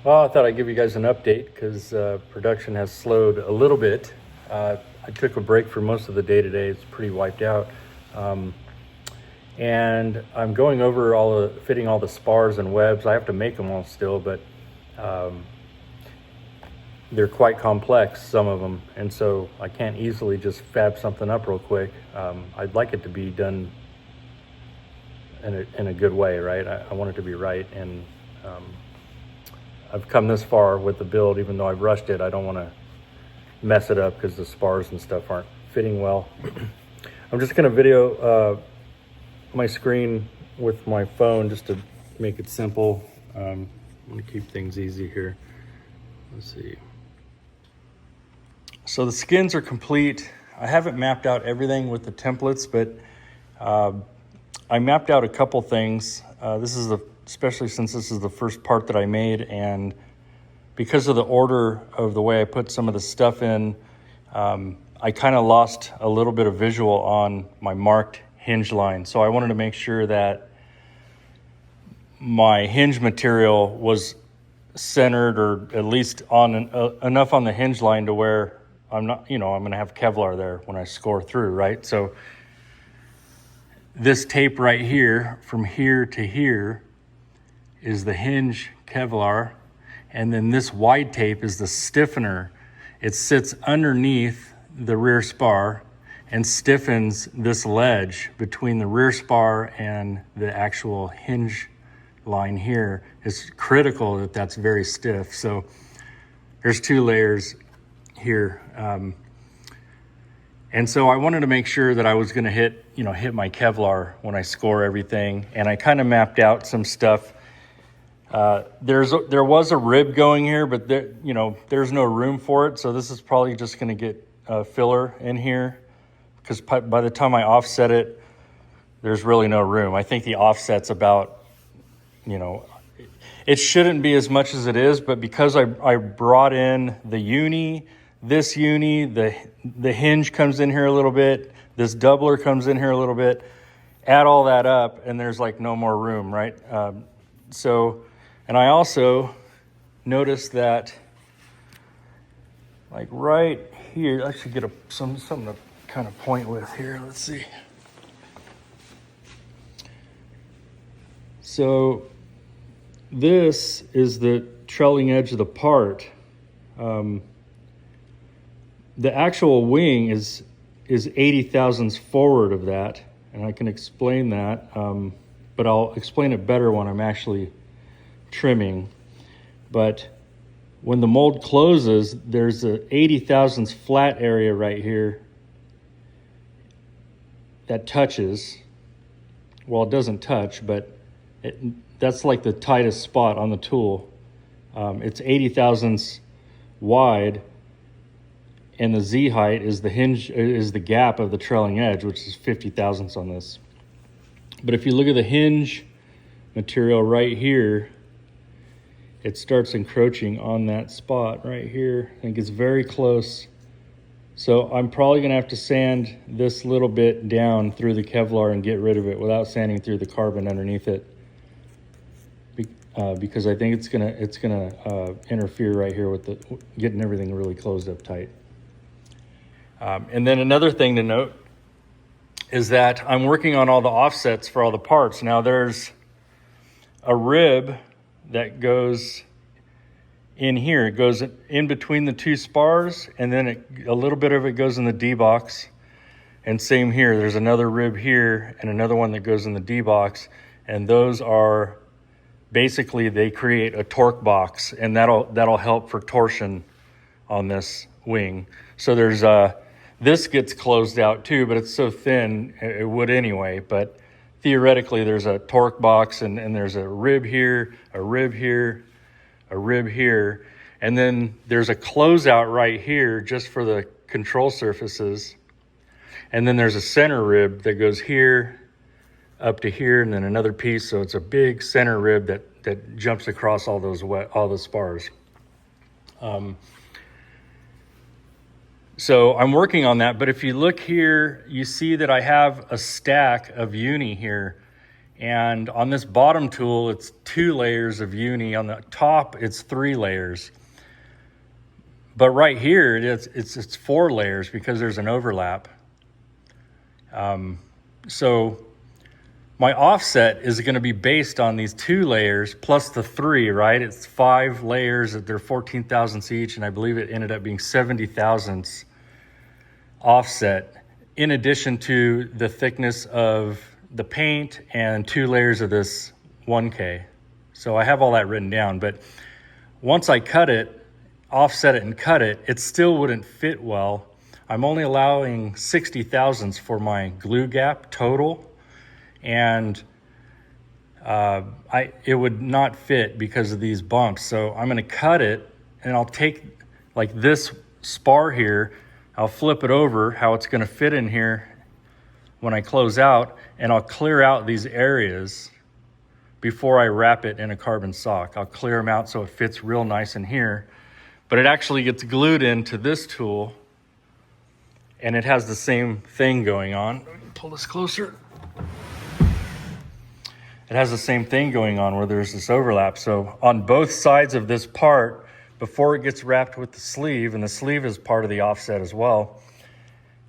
Well, I thought I'd give you guys an update because production has slowed a little bit. I took a break for most of the day today. It's pretty wiped out. Um, and I'm going over fitting all the spars and webs. I have to make them all still, but um, they're quite complex, some of them. And so I can't easily just fab something up real quick. I'd like it to be done in a good way, right? I want it to be right. And um, I've come this far with the build, even though I've rushed it. I don't want to mess it up because the spars and stuff aren't fitting well. I'm just going to video my screen with my phone just to make it simple. I'm going to keep things easy here. Let's see. So the skins are complete. I haven't mapped out everything with the templates, but I mapped out a couple things. Especially since this is the first part that I made, and because of the order of the way I put some of the stuff in, I kind of lost a little bit of visual on my marked hinge line. So I wanted to make sure that my hinge material was centered, or at least on enough on the hinge line to where I'm not, I'm going to have Kevlar there when I score through, right? So this tape right here, from here to here, is the hinge Kevlar, and then this wide tape is the stiffener. It sits underneath the rear spar and stiffens this ledge between the rear spar and the actual hinge line here. It's critical that that's very stiff. So there's two layers here. And so I wanted to make sure that I was gonna hit my Kevlar when I score everything. And I kind of mapped out some stuff. There was a rib going here, but there's no room for it. So this is probably just going to get filler in here, because by the time I offset it, there's really no room. I think the offset's about, it shouldn't be as much as it is, but because I brought in the uni, the hinge comes in here a little bit, this doubler comes in here a little bit, add all that up, and there's like no more room, right? And I also noticed that, like right here, I should get something to kind of point with here. Let's see. So this is the trailing edge of the part. The actual wing is 80 thousandths forward of that, and I can explain that, but I'll explain it better when I'm actually trimming. But when the mold closes, there's a 80 thousandths flat area right here that touches. Well, it doesn't touch, but that's like the tightest spot on the tool. It's 80 thousandths wide, and the Z height is the gap of the trailing edge, which is 50 thousandths on this. But if you look at the hinge material right here, it starts encroaching on that spot right here. I think it's very close. So I'm probably gonna have to sand this little bit down through the Kevlar and get rid of it without sanding through the carbon underneath it, because I think it's gonna interfere right here with getting everything really closed up tight. And then another thing to note is that I'm working on all the offsets for all the parts. Now there's a rib that goes in here. It goes in between the two spars, and then a little bit of it goes in the D box. And same here, there's another rib here and another one that goes in the D box. And those are basically, they create a torque box, and that'll help for torsion on this wing. So there's this gets closed out too, but it's so thin, it would anyway. But theoretically, there's a torque box, and there's a rib here, a rib here, a rib here, and then there's a closeout right here just for the control surfaces. And then there's a center rib that goes here up to here, and then another piece. So it's a big center rib that jumps across all the spars. So I'm working on that, but if you look here, you see that I have a stack of uni here, And on this bottom tool, it's 2 layers of uni. On the top, it's 3 layers. But right here, it's 4 layers because there's an overlap. So my offset is going to be based on these 2 layers plus the 3, right? It's 5 layers, they're 14 thousandths each, and I believe it ended up being 70 thousandths offset, in addition to the thickness of the paint and 2 layers of this 1K. So I have all that written down, but once I cut it, offset it and cut it, it still wouldn't fit well. I'm only allowing 60 thousandths for my glue gap total, and it would not fit because of these bumps. So I'm gonna cut it, and I'll take like this spar here, I'll flip it over how it's gonna fit in here when I close out, and I'll clear out these areas before I wrap it in a carbon sock. I'll clear them out so it fits real nice in here, but it actually gets glued into this tool, and it has the same thing going on. Let me pull this closer. It has the same thing going on where there's this overlap. So on both sides of this part, before it gets wrapped with the sleeve, and the sleeve is part of the offset as well,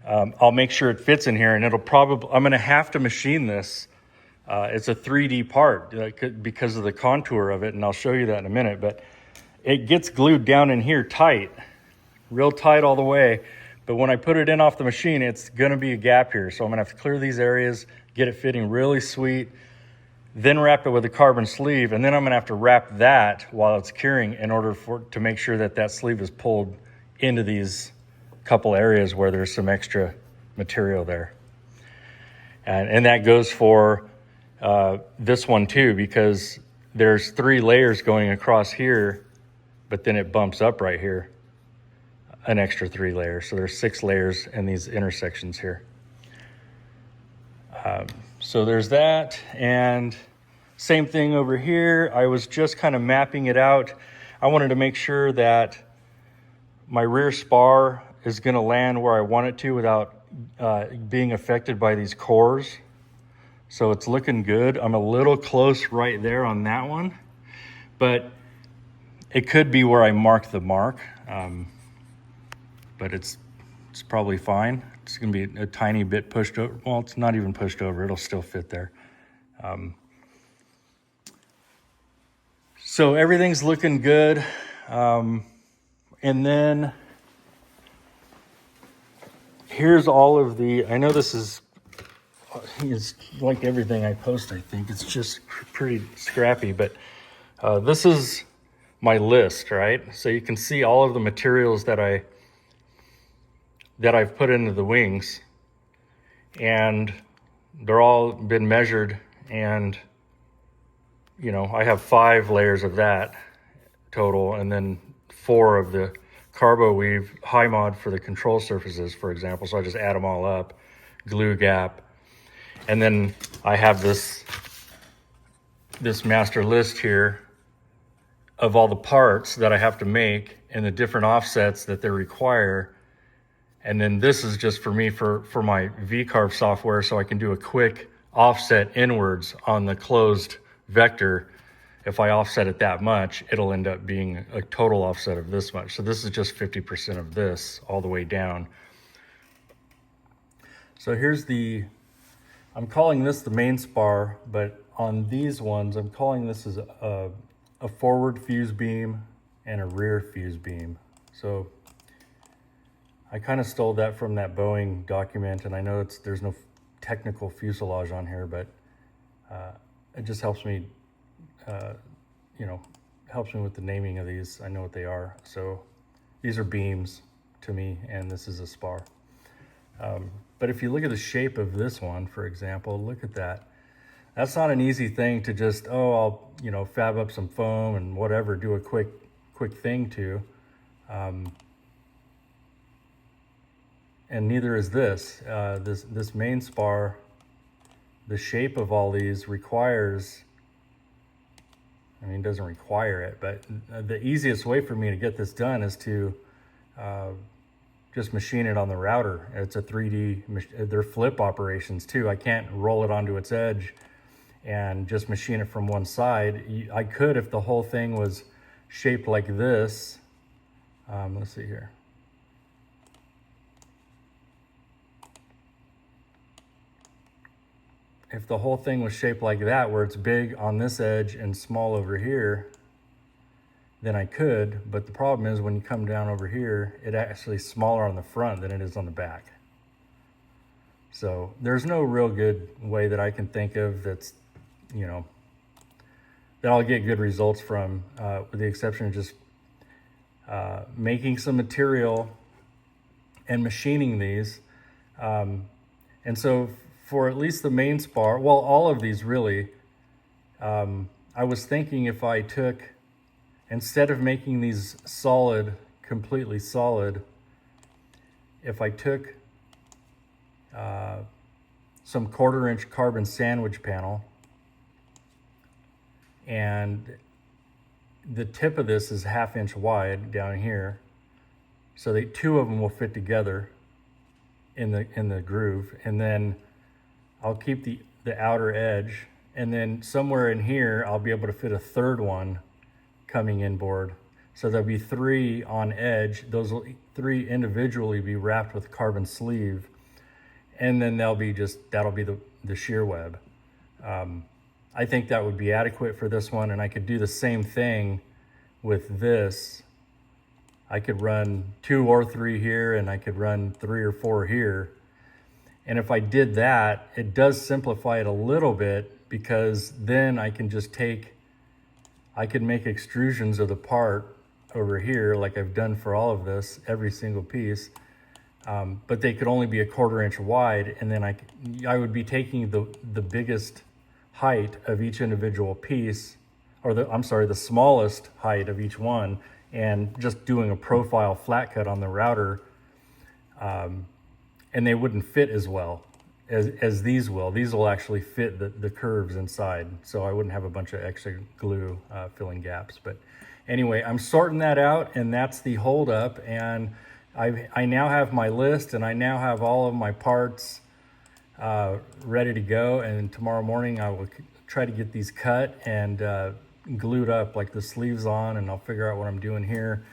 I'll make sure it fits in here, and it'll probably, I'm gonna have to machine this. It's a 3D part because of the contour of it, and I'll show you that in a minute, but it gets glued down in here tight, real tight all the way. But when I put it in off the machine, it's gonna be a gap here. So I'm gonna have to clear these areas, get it fitting really sweet, then wrap it with a carbon sleeve, and then I'm gonna have to wrap that while it's curing in order to make sure that that sleeve is pulled into these couple areas where there's some extra material there. And that goes for this one too, because there's 3 layers going across here, but then it bumps up right here, an extra 3 layers. So there's 6 layers in these intersections here. So there's that, and same thing over here. I was just kind of mapping it out. I wanted to make sure that my rear spar is going to land where I want it to without being affected by these cores. So it's looking good. I'm a little close right there on that one, but it could be where I mark the mark, but it's probably fine. It's gonna be a tiny bit pushed over. Well, it's not even pushed over. It'll still fit there. So everything's looking good. And then here's all of the, I know this is like everything I post, I think. It's just pretty scrappy, but this is my list, right? So you can see all of the materials that I've put into the wings, and they're all been measured, and you know, I have 5 layers of that total, and then 4 of the carbo weave high mod for the control surfaces, for example. So I just add them all up, glue gap, and then I have this master list here of all the parts that I have to make and the different offsets that they require. And then this is just for me for my V-carve software, so I can do a quick offset inwards on the closed vector. If I offset it that much, it'll end up being a total offset of this much. So this is just 50% of this all the way down. So here's I'm calling this the main spar, but on these ones, I'm calling this as a forward fuse beam and a rear fuse beam. So I kind of stole that from that Boeing document, and I know there's no technical fuselage on here, but it just helps me, helps me with the naming of these. I know what they are. So these are beams to me, and this is a spar. But if you look at the shape of this one, for example, look at that. That's not an easy thing to just, I'll, fab up some foam and whatever, do a quick thing to. And neither is this. This main spar, the shape of all these requires, it doesn't require it, but the easiest way for me to get this done is to just machine it on the router. It's a 3D, they're flip operations too. I can't roll it onto its edge and just machine it from one side. I could, if the whole thing was shaped like this. Let's see here. If the whole thing was shaped like that, where it's big on this edge and small over here, then I could, but the problem is when you come down over here, it actually is smaller on the front than it is on the back. So there's no real good way that I can think of that's, you know, that I'll get good results from, with the exception of just making some material and machining these. And so for at least the main spar, well, all of these really, I was thinking if I took, instead of making these solid, completely solid, if I took some 1/4-inch carbon sandwich panel, and the tip of this is 1/2 inch wide down here, so the two of them will fit together in the groove, and then I'll keep the outer edge, and then somewhere in here I'll be able to fit a third one coming inboard. So there'll be 3 on edge. Those will 3 individually be wrapped with carbon sleeve, and then that'll be the shear web. I think that would be adequate for this one, and I could do the same thing with this. I could run 2 or 3 here, and I could run 3 or 4 here. And if I did that, it does simplify it a little bit, because then I can just I could make extrusions of the part over here like I've done for all of this, every single piece. But they could only be a 1/4 inch wide, and then I would be taking the biggest height of each individual piece, or the smallest height of each one, and just doing a profile flat cut on the router, and they wouldn't fit as well as these will. These will actually fit the curves inside, so I wouldn't have a bunch of extra glue filling gaps. But anyway, I'm sorting that out, and that's the holdup. And I now have my list, and I now have all of my parts ready to go. And tomorrow morning I will try to get these cut and glued up, like the sleeves on, and I'll figure out what I'm doing here.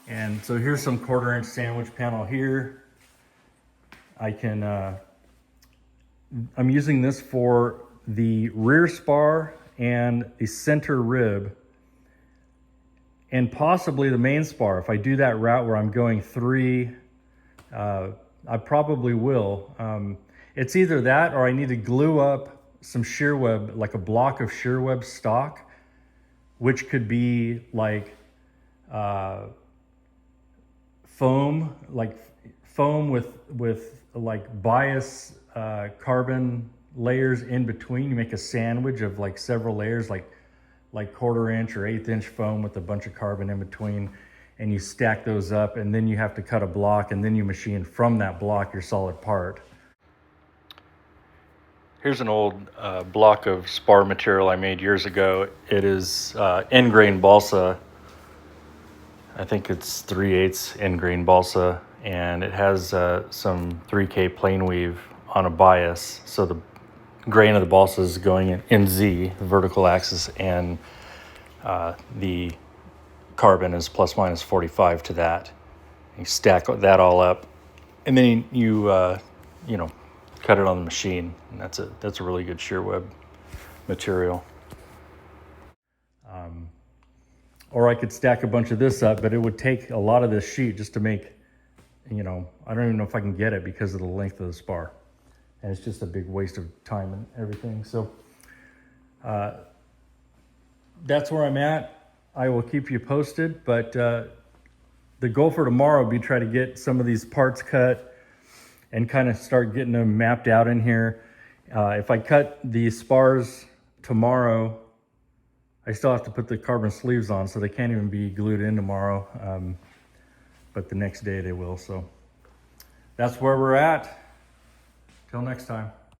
And so here's some 1/4 inch sandwich panel here. I'm using this for the rear spar and the center rib, and possibly the main spar. If I do that route where I'm going 3, I probably will. It's either that, or I need to glue up some shear web, like a block of shear web stock, which could be like foam with like bias carbon layers in between. You make a sandwich of like several layers, like 1/4 inch or 1/8 inch foam with a bunch of carbon in between, and you stack those up, and then you have to cut a block, and then you machine from that block your solid part. Here's an old block of spar material I made years ago. It is end grain balsa. I think it's 3/8 end grain balsa, and it has some 3K plane weave on a bias. So the grain of the balsa is going in Z, the vertical axis, and the carbon is plus minus 45 to that. You stack that all up, and then you cut it on the machine, and that's a really good shear web material. Or I could stack a bunch of this up, but it would take a lot of this sheet just to make, I don't even know if I can get it because of the length of the spar. And it's just a big waste of time and everything. So that's where I'm at. I will keep you posted, but the goal for tomorrow would be try to get some of these parts cut and kind of start getting them mapped out in here. If I cut the spars tomorrow, I still have to put the carbon sleeves on, so they can't even be glued in tomorrow. But the next day they will. So that's where we're at. Till next time.